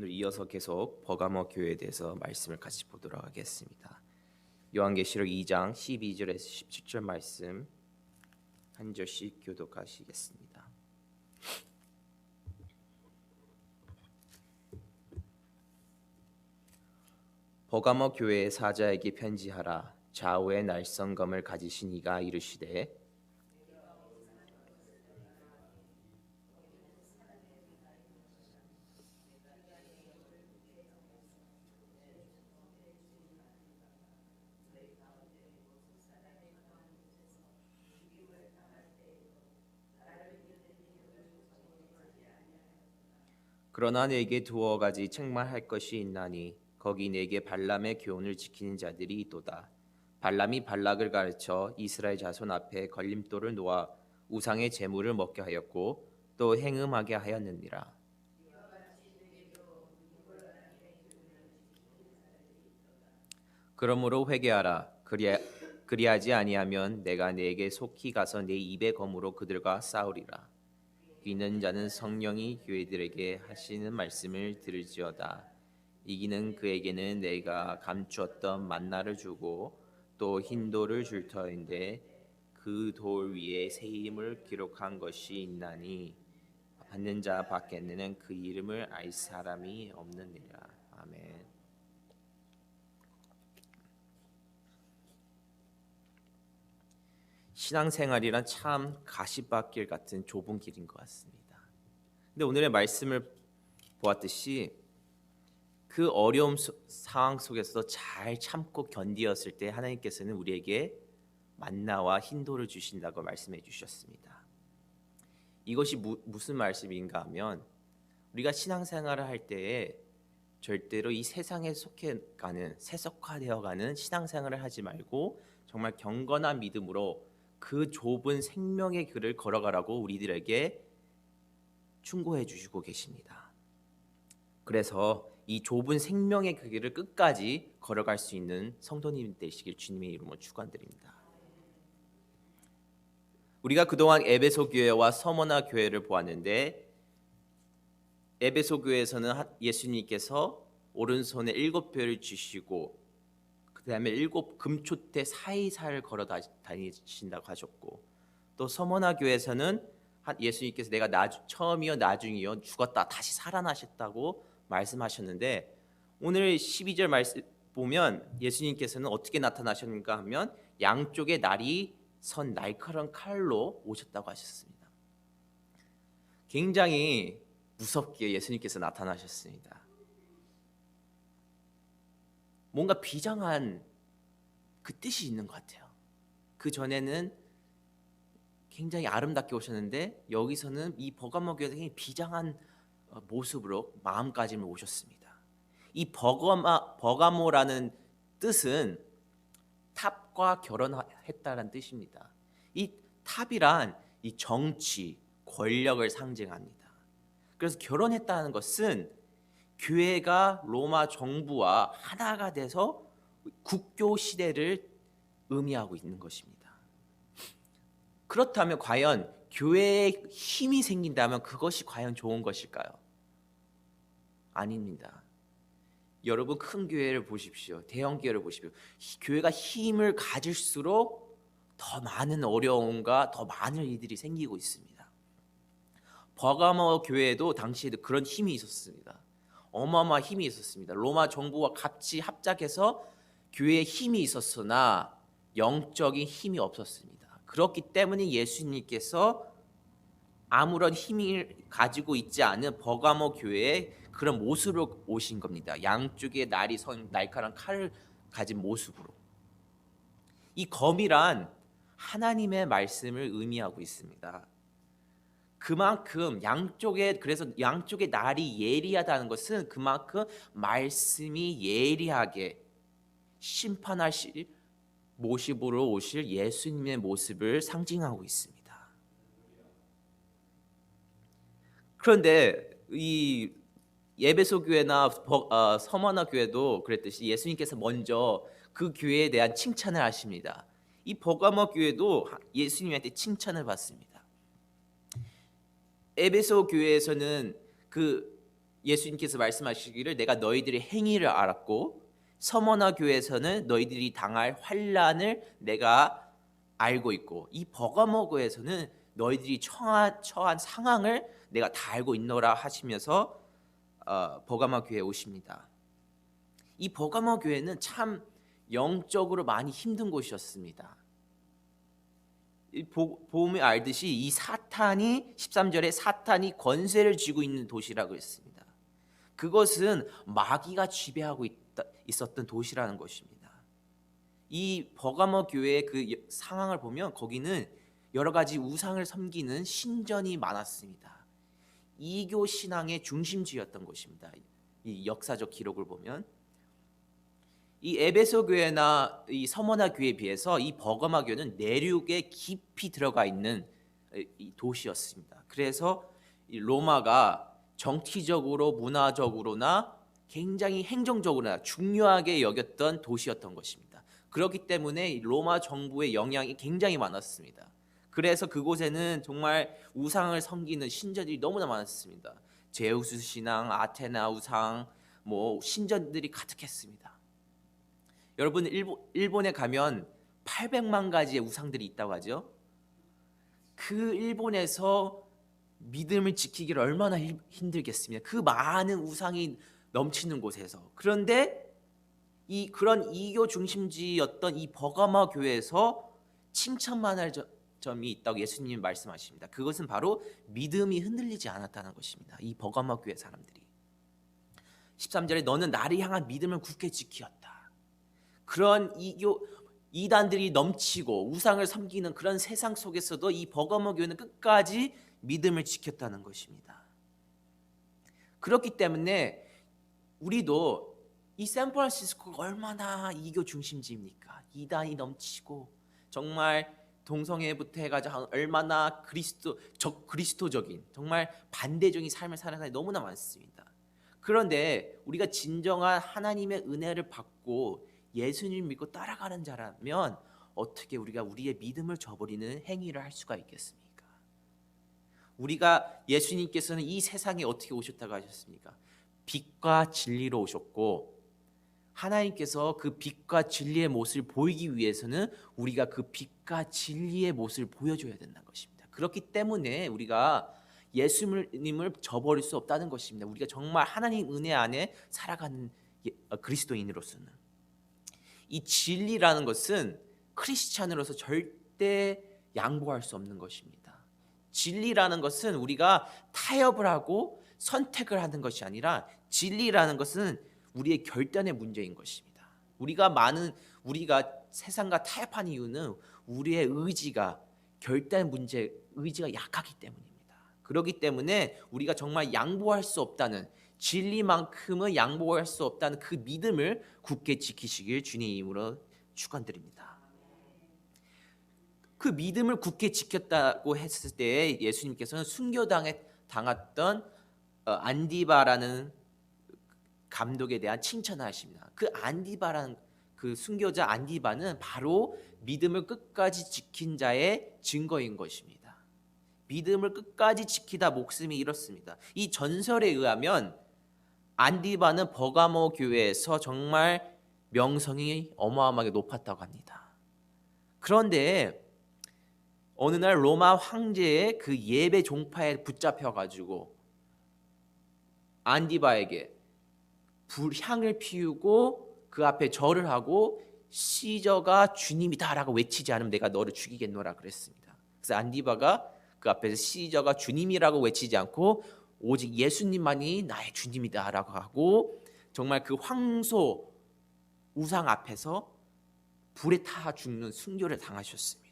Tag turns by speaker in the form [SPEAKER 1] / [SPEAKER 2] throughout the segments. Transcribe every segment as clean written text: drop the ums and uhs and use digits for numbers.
[SPEAKER 1] 오늘 이어서 계속 버가모 교회에 대해서 말씀을 같이 보도록 하겠습니다. 요한계시록 2장 12절에서 17절 말씀 한 절씩 교독하시겠습니다. 버가모 교회의 사자에게 편지하라. 좌우에 날성검을 가지신 이가 이르시되 그러나 내게 두어 가지 책망할 것이 있나니 거기 내게 발람의 교훈을 지키는 자들이 있도다. 발람이 발락을 가르쳐 이스라엘 자손 앞에 걸림돌을 놓아 우상의 제물을 먹게 하였고 또 행음하게 하였느니라. 그러므로 회개하라. 그리하지 아니하면 내가 네게 속히 가서 네 입의 검으로 그들과 싸우리라. 이기는 자는 성령이 교회들에게 하시는 말씀을 들을지어다. 이기는 그에게는 내가 감추었던 만나를 주고 또 흰 돌을 줄 터인데 그 돌 위에 새 이름을 기록한 것이 있나니 받는 자 밖에는 그 이름을 알 사람이 없느니라. 아멘. 신앙생활이란 참 가시밭길 같은 좁은 길인 것 같습니다. 근데 오늘의 말씀을 보았듯이 그 어려움 상황 속에서도 잘 참고 견디었을 때 하나님께서는 우리에게 만나와 흰돌을 주신다고 말씀해 주셨습니다. 이것이 무슨 말씀인가 하면 우리가 신앙생활을 할 때에 절대로 이 세상에 속해가는 세속화되어가는 신앙생활을 하지 말고 정말 경건한 믿음으로 그 좁은 생명의 길을 걸어가라고 우리들에게 충고해 주시고 계십니다. 그래서 이 좁은 생명의 그 길을 끝까지 걸어갈 수 있는 성도님 되시길 주님의 이름으로 축원드립니다. 우리가 그동안 에베소 교회와 서머나 교회를 보았는데 에베소 교회에서는 예수님께서 오른손에 7별을 주시고 그 다음에 7 금초대 사이사를 걸어 다니신다고 하셨고 또 서머나 교회에서는 예수님께서 내가 처음이요 나중이요 죽었다 다시 살아나셨다고 말씀하셨는데 오늘 12절 말씀 보면 예수님께서는 어떻게 나타나셨는가 하면 양쪽에 날이 선 날카로운 칼로 오셨다고 하셨습니다. 굉장히 무섭게 예수님께서 나타나셨습니다. 뭔가 비장한 그 뜻이 있는 것 같아요. 그 전에는 굉장히 아름답게 오셨는데 여기서는 이 버가모 교회에서 굉장히 비장한 모습으로 마음가짐을 오셨습니다. 이 버가모라는 뜻은 탑과 결혼했다는 뜻입니다. 이 탑이란 이 정치, 권력을 상징합니다. 그래서 결혼했다는 것은 교회가 로마 정부와 하나가 돼서 국교 시대를 의미하고 있는 것입니다. 그렇다면 과연 교회에 힘이 생긴다면 그것이 과연 좋은 것일까요? 아닙니다. 여러분 큰 교회를 보십시오. 대형 교회를 보십시오. 교회가 힘을 가질수록 더 많은 어려움과 더 많은 일들이 생기고 있습니다. 버가모 교회도 당시에도 그런 힘이 있었습니다. 어마어마한 힘이 있었습니다. 로마 정부와 같이 합작해서 교회에 힘이 있었으나 영적인 힘이 없었습니다. 그렇기 때문에 예수님께서 아무런 힘을 가지고 있지 않은 버가모 교회에 그런 모습으로 오신 겁니다. 양쪽에 날이 선 날카로운 칼을 가진 모습으로. 이 검이란 하나님의 말씀을 의미하고 있습니다. 그만큼 그래서 양쪽에 날이 예리하다는 것은 그만큼 말씀이 예리하게 심판하실 모습으로 오실 예수님의 모습을 상징하고 있습니다. 그런데 이 에베소 교회나 서머나 교회도 그랬듯이 예수님께서 먼저 그 교회에 대한 칭찬을 하십니다. 이 버가모 교회도 예수님한테 칭찬을 받습니다. 에베소 교회에서는 그 예수님께서 말씀하시기를 내가 너희들의 행위를 알았고 서머나 교회에서는 너희들이 당할 환난을 내가 알고 있고 이 버가모 교회에서는 너희들이 처한 상황을 내가 다 알고 있노라 하시면서 버가모 교회에 오십니다. 이 버가모 교회는 참 영적으로 많이 힘든 곳이었습니다. 보면 알듯이 이 사탄이 13절에 사탄이 권세를 쥐고 있는 도시라고 했습니다. 그것은 마귀가 지배하고 있었던 도시라는 것입니다. 이 버가모 교회의 그 상황을 보면 거기는 여러 가지 우상을 섬기는 신전이 많았습니다. 이교 신앙의 중심지였던 곳입니다. 이 역사적 기록을 보면 이 에베소 교회나 이 서머나 교회에 비해서 이 버가모 교회는 내륙에 깊이 들어가 있는 이 도시였습니다. 그래서 이 로마가 정치적으로 문화적으로나 굉장히 행정적으로나 중요하게 여겼던 도시였던 것입니다. 그렇기 때문에 로마 정부의 영향이 굉장히 많았습니다. 그래서 그곳에는 정말 우상을 섬기는 신전들이 너무나 많았습니다. 제우스 신앙, 아테나 우상, 신전들이 가득했습니다. 여러분 일본에 가면 800만 가지의 우상들이 있다고 하죠. 그 일본에서 믿음을 지키기를 얼마나 힘들겠습니까? 그 많은 우상이 넘치는 곳에서. 그런데 그런 이교 중심지였던 이 버가모 교회에서 칭찬만할 점이 있다고 예수님이 말씀하십니다. 그것은 바로 믿음이 흔들리지 않았다는 것입니다. 이 버가모 교회 사람들이 13절에 너는 나를 향한 믿음을 굳게 지키었다. 그런 이단들이 넘치고 우상을 섬기는 그런 세상 속에서도 이 버가모 교회는 끝까지 믿음을 지켰다는 것입니다. 그렇기 때문에 우리도 이 샌프란시스코가 얼마나 이교 중심지입니까? 이단이 넘치고 정말 동성애부터 해가지고 얼마나 그리스도적인 정말 반대적인 삶을 사는 사람이 너무나 많습니다. 그런데 우리가 진정한 하나님의 은혜를 받고 예수님 믿고 따라가는 자라면 어떻게 우리가 우리의 믿음을 저버리는 행위를 할 수가 있겠습니까? 우리가 예수님께서는 이 세상에 어떻게 오셨다고 하셨습니까? 빛과 진리로 오셨고 하나님께서 그 빛과 진리의 모습을 보이기 위해서는 우리가 그 빛과 진리의 모습을 보여줘야 된다는 것입니다. 그렇기 때문에 우리가 예수님을 저버릴 수 없다는 것입니다. 우리가 정말 하나님 은혜 안에 살아가는 그리스도인으로서는 이 진리라는 것은 크리스찬으로서 절대 양보할 수 없는 것입니다. 진리라는 것은 우리가 타협을 하고 선택을 하는 것이 아니라 진리라는 것은 우리의 결단의 문제인 것입니다. 우리가 세상과 타협한 이유는 우리의 의지가 약하기 때문입니다. 그렇기 때문에 우리가 정말 양보할 수 없다는 진리만큼은 양보할 수 없다는 그 믿음을 굳게 지키시길 주님 이름으로 축원드립니다. 그 믿음을 굳게 지켰다고 했을 때 예수님께서는 순교당했던 안디바라는 감독에 대한 칭찬을 하십니다. 그 안디바라는 그 순교자 안디바는 바로 믿음을 끝까지 지킨 자의 증거인 것입니다. 믿음을 끝까지 지키다 목숨이 잃었습니다. 이 전설에 의하면 안디바는 버가모 교회에서 정말 명성이 어마어마하게 높았다고 합니다. 그런데 어느 날 로마 황제의 그 예배 종파에 붙잡혀가지고 안디바에게 불향을 피우고 그 앞에 절을 하고 시저가 주님이다라고 외치지 않으면 내가 너를 죽이겠노라 그랬습니다. 그래서 안디바가 그 앞에서 시저가 주님이라고 외치지 않고 오직 예수님만이 나의 주님이다라고 하고 정말 그 황소 우상 앞에서 불에 타 죽는 순교를 당하셨습니다.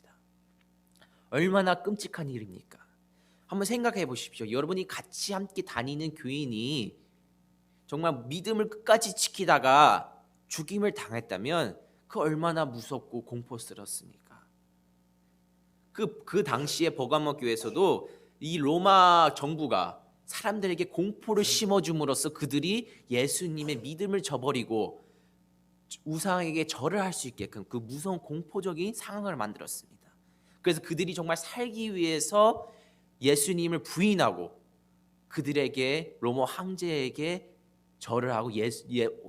[SPEAKER 1] 얼마나 끔찍한 일입니까? 한번 생각해 보십시오. 여러분이 같이 함께 다니는 교인이 정말 믿음을 끝까지 지키다가 죽임을 당했다면 그 얼마나 무섭고 공포스럽습니까? 그 당시에 버가모 교회에서도 이 로마 정부가 사람들에게 공포를 심어줌으로써 그들이 예수님의 믿음을 저버리고 우상에게 절을 할 수 있게끔 그 무서운 공포적인 상황을 만들었습니다. 그래서 그들이 정말 살기 위해서 예수님을 부인하고 그들에게 로마 황제에게 절을 하고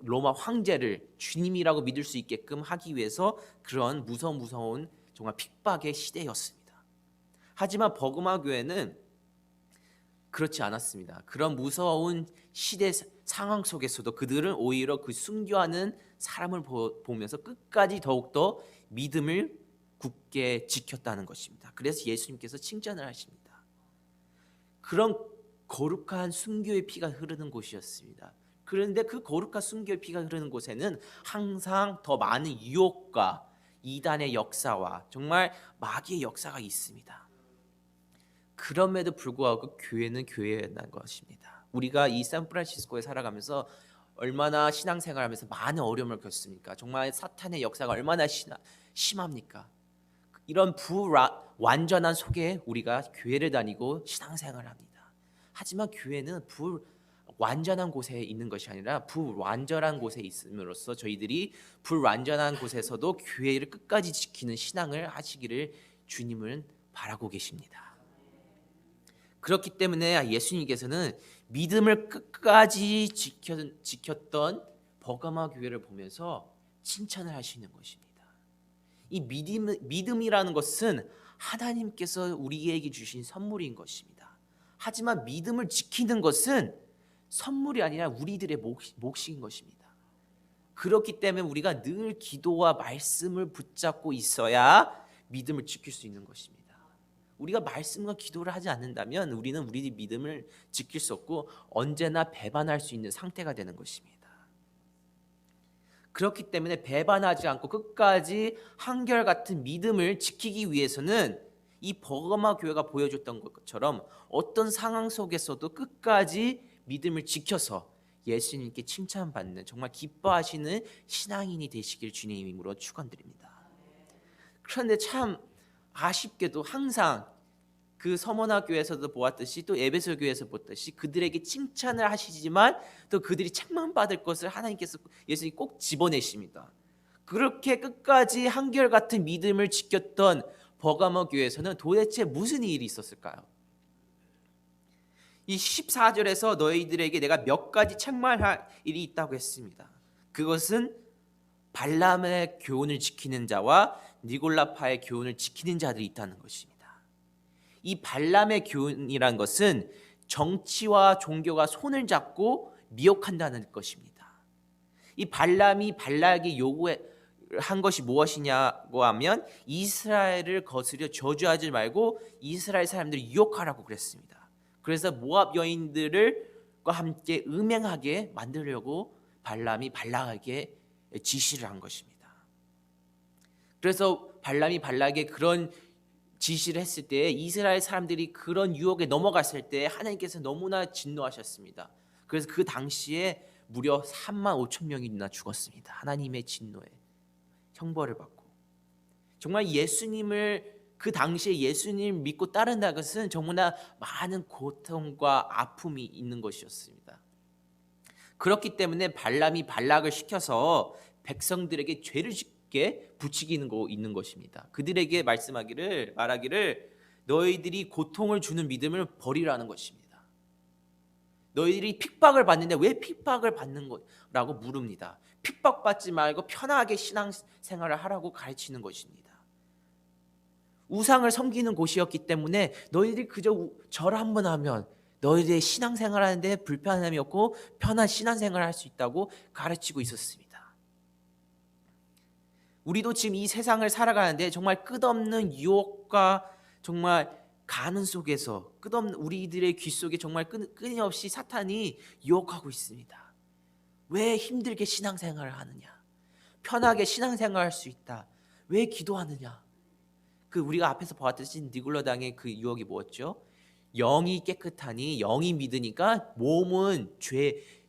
[SPEAKER 1] 로마 황제를 주님이라고 믿을 수 있게끔 하기 위해서 그런 무서운 정말 핍박의 시대였습니다. 하지만 버그마 교회는 그렇지 않았습니다. 그런 무서운 시대 상황 속에서도 그들은 오히려 그 순교하는 사람을 보면서 끝까지 더욱더 믿음을 굳게 지켰다는 것입니다. 그래서 예수님께서 칭찬을 하십니다. 그런 거룩한 순교의 피가 흐르는 곳이었습니다. 그런데 그 거룩한 순교의 피가 흐르는 곳에는 항상 더 많은 유혹과 이단의 역사와 정말 마귀의 역사가 있습니다. 그럼에도 불구하고 교회는 교회라는 것입니다. 우리가 이 샌프란시스코에 살아가면서 얼마나 신앙생활하면서 많은 어려움을 겪습니까? 정말 사탄의 역사가 얼마나 심합니까? 이런 불완전한 속에 우리가 교회를 다니고 신앙생활을 합니다. 하지만 교회는 불완전한 곳에 있는 것이 아니라 불완전한 곳에 있음으로써 저희들이 불완전한 곳에서도 교회를 끝까지 지키는 신앙을 하시기를 주님은 바라고 계십니다. 그렇기 때문에 예수님께서는 믿음을 끝까지 지켰던 버가마 교회를 보면서 칭찬을 하시는 것입니다. 이 믿음이라는 것은 하나님께서 우리에게 주신 선물인 것입니다. 하지만 믿음을 지키는 것은 선물이 아니라 우리들의 몫인 것입니다. 그렇기 때문에 우리가 늘 기도와 말씀을 붙잡고 있어야 믿음을 지킬 수 있는 것입니다. 우리가 말씀과 기도를 하지 않는다면 우리는 우리 믿음을 지킬 수 없고 언제나 배반할 수 있는 상태가 되는 것입니다. 그렇기 때문에 배반하지 않고 끝까지 한결같은 믿음을 지키기 위해서는 이 버가마 교회가 보여줬던 것처럼 어떤 상황 속에서도 끝까지 믿음을 지켜서 예수님께 칭찬받는 정말 기뻐하시는 신앙인이 되시길 주님의 이름으로 축원드립니다. 그런데 참 아쉽게도 항상 그 서머나 교회에서도 보았듯이 또 에베소 교회에서 보았듯이 그들에게 칭찬을 하시지만 또 그들이 책망받을 것을 하나님께서 예수님이 꼭 집어내십니다. 그렇게 끝까지 한결같은 믿음을 지켰던 버가모 교회에서는 도대체 무슨 일이 있었을까요? 이 14절에서 너희들에게 내가 몇 가지 책망할 일이 있다고 했습니다. 그것은 발람의 교훈을 지키는 자와 니골라파의 교훈을 지키는 자들이 있다는 것입니다. 이 발람의 교훈이란 것은 정치와 종교가 손을 잡고 미혹한다는 것입니다. 이 발람이 발락에게 요구한 것이 무엇이냐고 하면 이스라엘을 거스려 저주하지 말고 이스라엘 사람들을 유혹하라고 그랬습니다. 그래서 모압 여인들과 함께 음행하게 만들려고 발람이 발락에게 지시를 한 것입니다. 그래서 발람이 발락에게 그런 지시를 했을 때 이스라엘 사람들이 그런 유혹에 넘어갔을 때 하나님께서 너무나 진노하셨습니다. 그래서 그 당시에 무려 3만 5천 명이나 죽었습니다. 하나님의 진노에 형벌을 받고. 정말 예수님을 그 당시에 예수님을 믿고 따른다는 것은 정말 많은 고통과 아픔이 있는 것이었습니다. 그렇기 때문에 발람이 발락을 시켜서 백성들에게 죄를 짓게 부추기는 거 있는 것입니다. 그들에게 말하기를 너희들이 고통을 주는 믿음을 버리라는 것입니다. 너희들이 핍박을 받는데 왜 핍박을 받는 거라고 물읍니다. 핍박받지 말고 편하게 신앙생활을 하라고 가르치는 것입니다. 우상을 섬기는 곳이었기 때문에 너희들이 그저 절 한번 하면 너희들의 신앙생활 하는데 불편함이 없고 편한 신앙생활을 할 수 있다고 가르치고 있었습니다. 우리도 지금 이 세상을 살아가는데 정말 끝없는 유혹과 정말 가는 속에서 끝없는 우리들의 귀 속에 정말 끊임없이 사탄이 유혹하고 있습니다. 왜 힘들게 신앙생활을 하느냐? 편하게 신앙생활할 수 있다. 왜 기도하느냐? 그 우리가 앞에서 보았듯이 니골라당의 그 유혹이 뭐였죠? 영이 깨끗하니 영이 믿으니까 몸은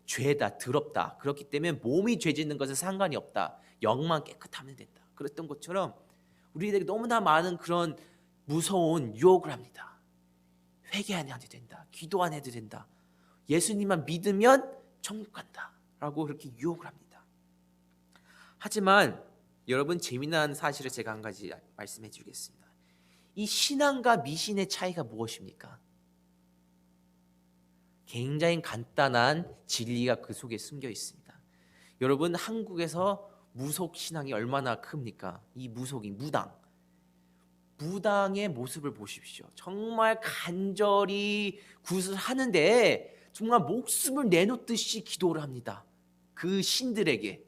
[SPEAKER 1] 죄다 더럽다. 그렇기 때문에 몸이 죄 짓는 것은 상관이 없다. 영만 깨끗하면 된다. 그랬던 것처럼 우리에게 너무나 많은 그런 무서운 유혹을 합니다. 회개 안 해도 된다. 기도 안 해도 된다. 예수님만 믿으면 천국 간다. 라고 그렇게 유혹을 합니다. 하지만 여러분 재미난 사실을 제가 한 가지 말씀해 주겠습니다. 이 신앙과 미신의 차이가 무엇입니까? 굉장히 간단한 진리가 그 속에 숨겨 있습니다. 여러분, 한국에서 무속 신앙이 얼마나 큽니까? 이 무속인 무당의 모습을 보십시오. 정말 간절히 굿을 하는데 정말 목숨을 내놓듯이 기도를 합니다. 그 신들에게.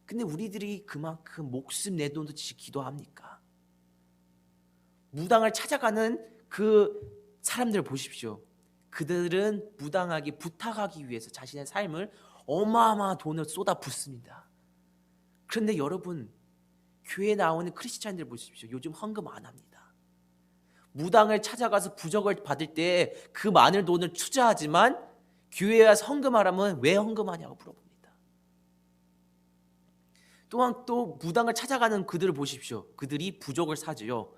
[SPEAKER 1] 근데 우리들이 그만큼 목숨 내놓듯이 기도합니까? 무당을 찾아가는 그 사람들을 보십시오. 그들은 무당에게 부탁하기 위해서 자신의 삶을 어마어마한 돈을 쏟아붓습니다. 그런데 여러분, 교회에 나오는 크리스찬들 보십시오. 요즘 헌금 안 합니다. 무당을 찾아가서 부적을 받을 때 그 많은 돈을 투자하지만 교회에 와서 헌금하라면 왜 헌금하냐고 물어봅니다. 또한 또 무당을 찾아가는 그들을 보십시오. 그들이 부적을 사줘요.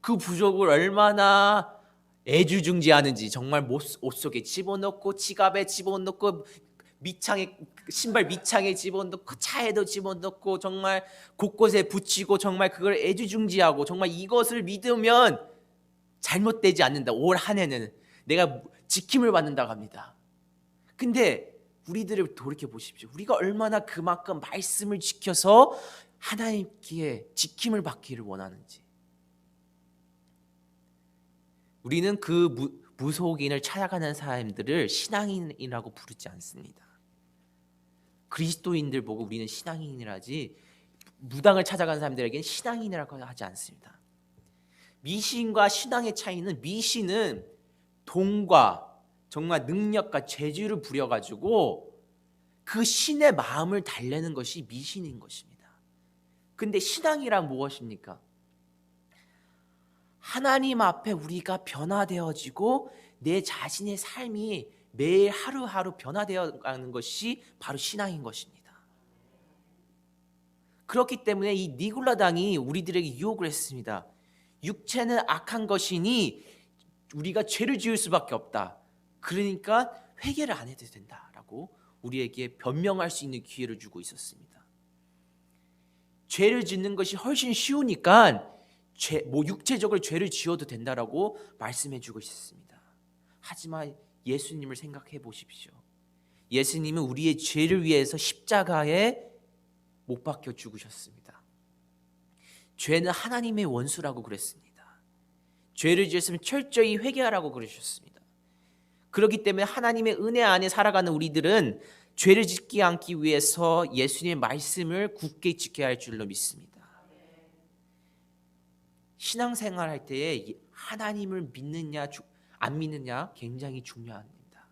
[SPEAKER 1] 그 부적을 얼마나 애주중지하는지, 정말 옷 속에 집어넣고 지갑에 집어넣고 밑창에, 신발 밑창에 집어넣고 차에도 집어넣고 정말 곳곳에 붙이고 정말 그걸 애주중지하고 정말 이것을 믿으면 잘못되지 않는다. 올 한 해는 내가 지킴을 받는다고 합니다. 근데 우리들을 돌이켜 보십시오. 우리가 얼마나 그만큼 말씀을 지켜서 하나님께 지킴을 받기를 원하는지. 우리는 그 무속인을 찾아가는 사람들을 신앙인이라고 부르지 않습니다. 그리스도인들 보고 우리는 신앙인이라지 무당을 찾아가는 사람들에게는 신앙인이라고 하지 않습니다. 미신과 신앙의 차이는, 미신은 돈과 정말 능력과 재주를 부려가지고 그 신의 마음을 달래는 것이 미신인 것입니다. 근데 신앙이란 무엇입니까? 하나님 앞에 우리가 변화되어지고 내 자신의 삶이 매일 하루하루 변화되어 가는 것이 바로 신앙인 것입니다. 그렇기 때문에 이 니골라당이 우리들에게 유혹을 했습니다. 육체는 악한 것이니 우리가 죄를 지을 수밖에 없다. 그러니까 회개를 안 해도 된다라고 우리에게 변명할 수 있는 기회를 주고 있었습니다. 죄를 짓는 것이 훨씬 쉬우니까 육체적으로 죄를 지어도 된다라고 말씀해주고 있습니다. 하지만 예수님을 생각해 보십시오. 예수님은 우리의 죄를 위해서 십자가에 못 박혀 죽으셨습니다. 죄는 하나님의 원수라고 그랬습니다. 죄를 지었으면 철저히 회개하라고 그러셨습니다. 그렇기 때문에 하나님의 은혜 안에 살아가는 우리들은 죄를 짓지 않기 위해서 예수님의 말씀을 굳게 지켜야 할 줄로 믿습니다. 신앙생활할 때에 하나님을 믿느냐 안 믿느냐 굉장히 중요합니다.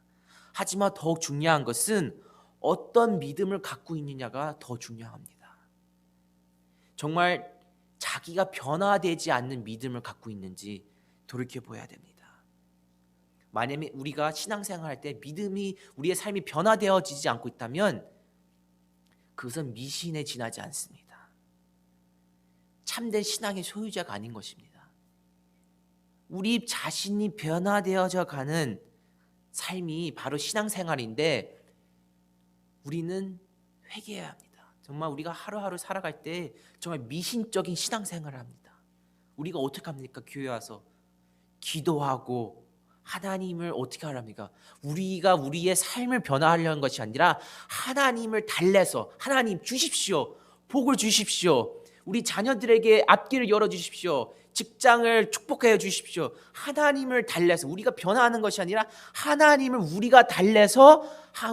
[SPEAKER 1] 하지만 더욱 중요한 것은 어떤 믿음을 갖고 있느냐가 더 중요합니다. 정말 자기가 변화되지 않는 믿음을 갖고 있는지 돌이켜봐야 됩니다. 만약에 우리가 신앙생활할 때 믿음이, 우리의 삶이 변화되어지지 않고 있다면 그것은 미신에 지나지 않습니다. 참된 신앙의 소유자가 아닌 것입니다. 우리 자신이 변화되어져 가는 삶이 바로 신앙생활인데 우리는 회개해야 합니다. 정말 우리가 하루하루 살아갈 때 정말 미신적인 신앙생활을 합니다. 우리가 어떻게 합니까? 교회 와서 기도하고 하나님을 어떻게 하랍니까? 우리가 우리의 삶을 변화하려는 것이 아니라 하나님을 달래서 하나님 주십시오. 복을 주십시오. 우리 자녀들에게 앞길을 열어주십시오. 직장을 축복해 주십시오. 하나님을 달래서 우리가 변화하는 것이 아니라 하나님을 우리가 달래서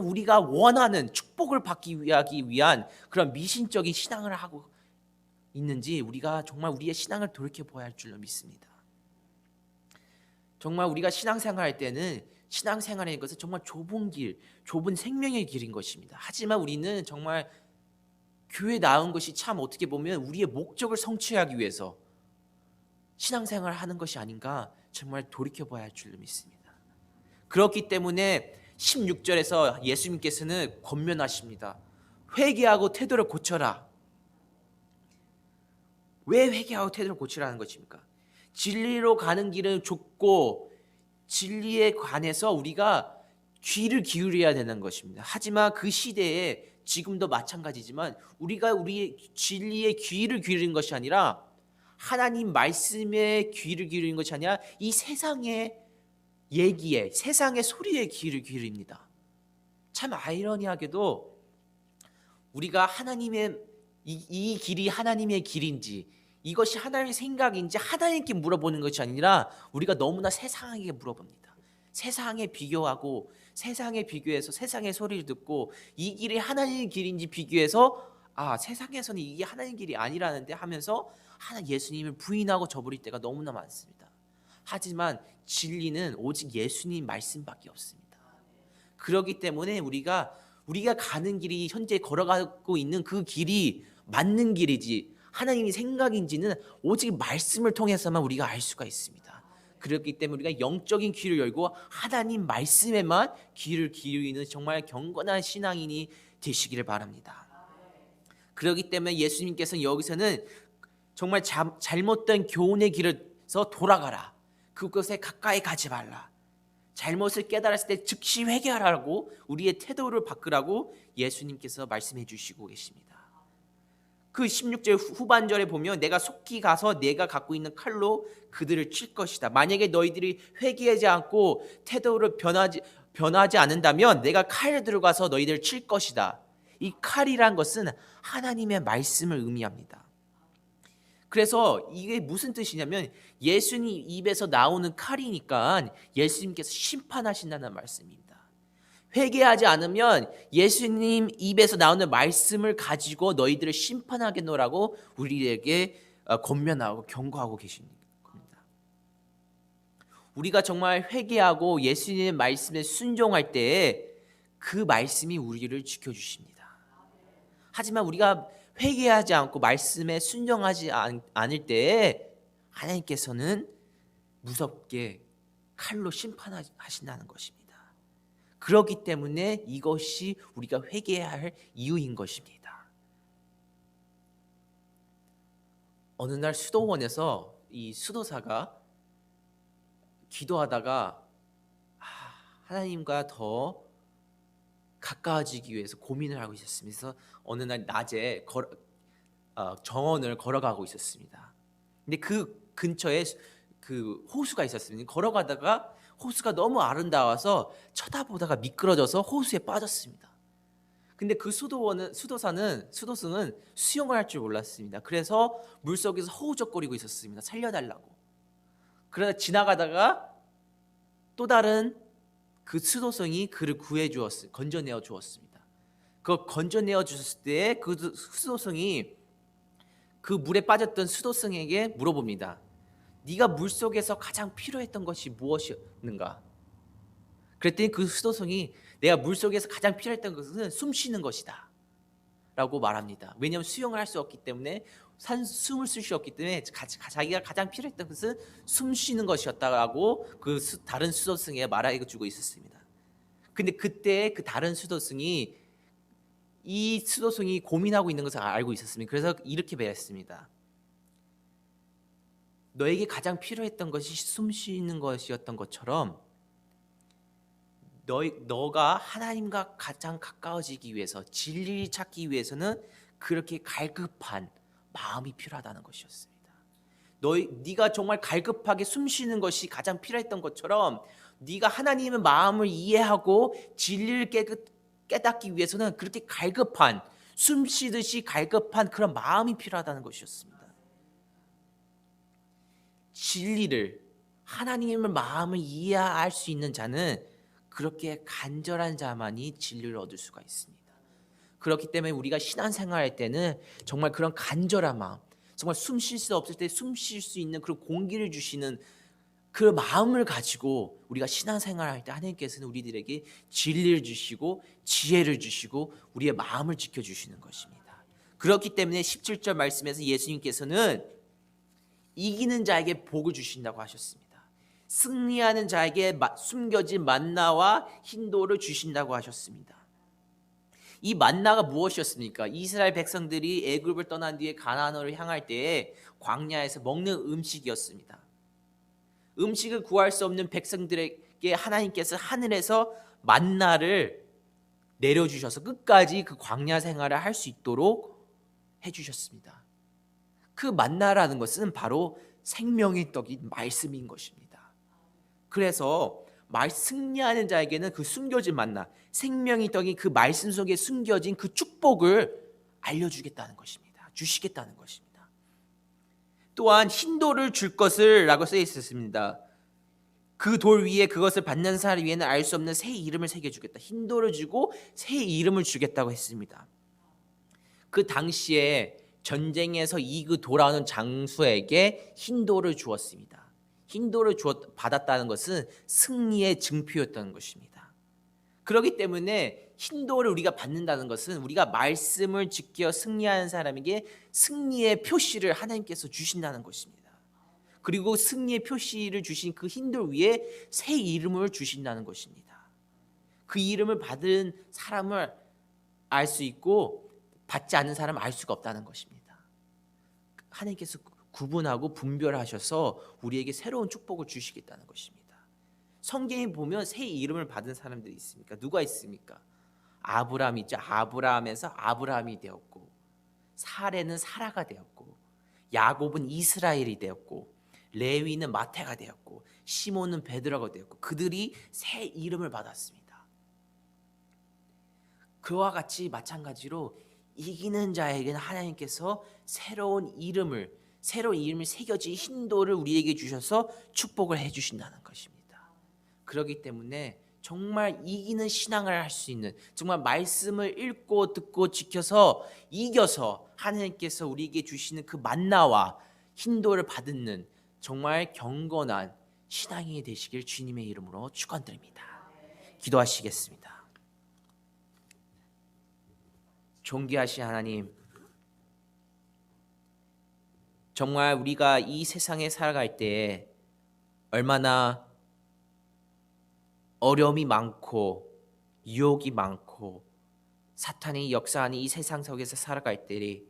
[SPEAKER 1] 우리가 원하는 축복을 받기 위한 그런 미신적인 신앙을 하고 있는지 우리가 정말 우리의 신앙을 돌이켜봐야 할 줄로 믿습니다. 정말 우리가 신앙생활할 때는 신앙생활인 것은 정말 좁은 길, 좁은 생명의 길인 것입니다. 하지만 우리는 정말 교회에 나온 것이 참 어떻게 보면 우리의 목적을 성취하기 위해서 신앙생활을 하는 것이 아닌가 정말 돌이켜봐야 할 줄로 믿습니다. 그렇기 때문에 16절에서 예수님께서는 권면하십니다. 회개하고 태도를 고쳐라. 왜 회개하고 태도를 고치라는 것입니까? 진리로 가는 길은 좁고 진리에 관해서 우리가 귀를 기울여야 되는 것입니다. 하지만 그 시대에 지금도 마찬가지지만 우리가 우리의 진리의 귀를 기울이는 것이 아니라 하나님 말씀에 귀를 기울이는 것이 아니라 이 세상의 얘기에 세상의 소리에 귀를 기울입니다. 참 아이러니하게도 우리가 하나님의 이 길이 하나님의 길인지 이것이 하나님의 생각인지 하나님께 물어보는 것이 아니라 우리가 너무나 세상에게 물어봅니다. 세상에 비교하고 세상에 비교해서 세상의 소리를 듣고 이 길이 하나님의 길인지 비교해서 세상에서는 이게 하나님의 길이 아니라는데 하면서 예수님을 부인하고 저버릴 때가 너무나 많습니다. 하지만 진리는 오직 예수님 말씀밖에 없습니다. 그렇기 때문에 우리가 가는 길이 현재 걸어가고 있는 그 길이 맞는 길이지 하나님의 생각인지는 오직 말씀을 통해서만 우리가 알 수가 있습니다. 그렇기 때문에 우리가 영적인 귀를 열고 하나님 말씀에만 귀를 기울이는 정말 경건한 신앙인이 되시기를 바랍니다. 그렇기 때문에 예수님께서는 여기서는 정말 잘못된 교훈의 길에서 돌아가라. 그것에 가까이 가지 말라. 잘못을 깨달았을 때 즉시 회개하라고 우리의 태도를 바꾸라고 예수님께서 말씀해 주시고 계십니다. 그 16절 후반절에 보면 내가 속히 가서 내가 갖고 있는 칼로 그들을 칠 것이다. 만약에 너희들이 회개하지 않고 태도를 변하지 않는다면 내가 칼을 들어가서 너희들을 칠 것이다. 이 칼이란 것은 하나님의 말씀을 의미합니다. 그래서 이게 무슨 뜻이냐면 예수님 입에서 나오는 칼이니까 예수님께서 심판하신다는 말씀입니다. 회개하지 않으면 예수님 입에서 나오는 말씀을 가지고 너희들을 심판하겠노라고 우리에게 권면하고 경고하고 계신 겁니다. 우리가 정말 회개하고 예수님의 말씀에 순종할 때에 그 말씀이 우리를 지켜주십니다. 하지만 우리가 회개하지 않고 말씀에 순종하지 않을 때에 하나님께서는 무섭게 칼로 심판하신다는 것입니다. 그렇기 때문에 이것이 우리가 회개해야 할 이유인 것입니다. 어느 날 수도원에서 이 수도사가 기도하다가 하나님과 더 가까워지기 위해서 고민을 하고 있었습니다. 그래서 어느 날 낮에 정원을 걸어가고 있었습니다. 근데 그 근처에 그 호수가 있었습니다. 걸어가다가 호수가 너무 아름다워서 쳐다보다가 미끄러져서 호수에 빠졌습니다. 근데 그 수도사는 수영을 할 줄 몰랐습니다. 그래서 물속에서 허우적거리고 있었습니다. 살려달라고. 그러다 지나가다가 또 다른 그 수도승이 그를 건져내어 주었습니다. 그 건져내어 주셨을 때 그 수도승이 그 물에 빠졌던 수도승에게 물어봅니다. 네가 물속에서 가장 필요했던 것이 무엇이었는가? 그랬더니 그 수도승이 내가 물속에서 가장 필요했던 것은 숨 쉬는 것이다 라고 말합니다. 왜냐하면 수영을 할 수 없기 때문에 숨을 쉴 수 없기 때문에 자기가 가장 필요했던 것은 숨 쉬는 것이었다고 그 다른 수도승에 말해 주고 있었습니다. 근데 그때 그 다른 수도승이 이 수도승이 고민하고 있는 것을 알고 있었습니다. 그래서 이렇게 말했습니다. 너에게 가장 필요했던 것이 숨 쉬는 것이었던 것처럼 너가 하나님과 가장 가까워지기 위해서 진리를 찾기 위해서는 그렇게 갈급한 마음이 필요하다는 것이었습니다. 네가 정말 갈급하게 숨 쉬는 것이 가장 필요했던 것처럼 네가 하나님의 마음을 이해하고 진리를 깨닫기 위해서는 그렇게 갈급한 숨 쉬듯이 갈급한 그런 마음이 필요하다는 것이었습니다. 진리를 하나님의 마음을 이해할 수 있는 자는 그렇게 간절한 자만이 진리를 얻을 수가 있습니다. 그렇기 때문에 우리가 신앙생활할 때는 정말 그런 간절한 마음, 정말 숨 쉴 수 없을 때 숨 쉴 수 있는 그런 공기를 주시는 그 마음을 가지고 우리가 신앙생활할 때 하나님께서는 우리들에게 진리를 주시고 지혜를 주시고 우리의 마음을 지켜주시는 것입니다. 그렇기 때문에 17절 말씀에서 예수님께서는 이기는 자에게 복을 주신다고 하셨습니다. 승리하는 자에게 숨겨진 만나와 흰돌을 주신다고 하셨습니다. 이 만나가 무엇이었습니까? 이스라엘 백성들이 애굽을 떠난 뒤에 가나안으로 향할 때에 광야에서 먹는 음식이었습니다. 음식을 구할 수 없는 백성들에게 하나님께서 하늘에서 만나를 내려주셔서 끝까지 그 광야 생활을 할 수 있도록 해주셨습니다. 그 만나라는 것은 바로 생명의 떡인 말씀인 것입니다. 그래서 승리하는 자에게는 그 숨겨진 만나, 생명의 떡이 그 말씀 속에 숨겨진 그 축복을 알려주겠다는 것입니다. 주시겠다는 것입니다. 또한 흰 돌을 줄 것을 라고 쓰여 있었습니다. 그 돌 위에 그것을 받는 사람 위에는 알 수 없는 새 이름을 새겨주겠다. 흰 돌을 주고 새 이름을 주겠다고 했습니다. 그 당시에 전쟁에서 이그 돌아오는 장수에게 흰 돌을 주었습니다. 흰 돌을 받았다는 것은 승리의 증표였다는 것입니다. 그렇기 때문에 흰 돌을 우리가 받는다는 것은 우리가 말씀을 지켜 승리하는 사람에게 승리의 표시를 하나님께서 주신다는 것입니다. 그리고 승리의 표시를 주신 그 흰 돌 위에 새 이름을 주신다는 것입니다. 그 이름을 받은 사람을 알 수 있고 받지 않는 사람은 알 수가 없다는 것입니다. 하나님께서 구분하고 분별하셔서 우리에게 새로운 축복을 주시겠다는 것입니다. 성경에 보면 새 이름을 받은 사람들이 있습니까? 누가 있습니까? 아브라함이 있죠. 아브라함에서 아브라함이 되었고, 사레는 사라가 되었고, 야곱은 이스라엘이 되었고, 레위는 마태가 되었고, 시몬은 베드로가 되었고, 그들이 새 이름을 받았습니다. 그와 같이 마찬가지로 이기는 자에게는 하나님께서 새로운 이름을 새겨진 흰 돌을 우리에게 주셔서 축복을 해주신다는 것입니다. 그렇기 때문에 정말 이기는 신앙을 할 수 있는, 정말 말씀을 읽고 듣고 지켜서 이겨서 하나님께서 우리에게 주시는 그 만나와 흰 돌을 받는 정말 경건한 신앙이 되시길 주님의 이름으로 축원드립니다. 기도하시겠습니다. 존귀하신 하나님, 정말 우리가 이 세상에 살아갈 때에 얼마나 어려움이 많고 유혹이 많고 사탄이 역사하는 이 세상 속에서 살아갈 때에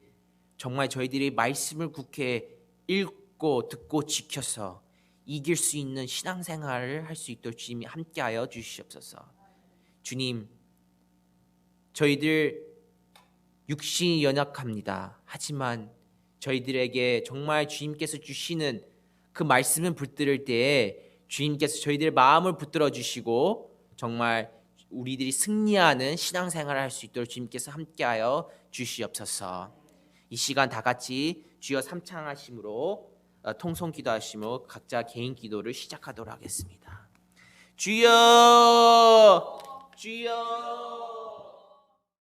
[SPEAKER 1] 정말 저희들이 말씀을 굳게 읽고 듣고 지켜서 이길 수 있는 신앙생활을 할 수 있도록 주님이 함께하여 주시옵소서. 주님, 저희들 육신이 연약합니다. 하지만 저희들에게 정말 주님께서 주시는 그 말씀을 붙들을 때에 주님께서 저희들의 마음을 붙들어 주시고 정말 우리들이 승리하는 신앙생활을 할 수 있도록 주님께서 함께하여 주시옵소서. 이 시간 다 같이 주여 삼창하심으로 통성 기도하심으로 각자 개인 기도를 시작하도록 하겠습니다. 주여, 주여.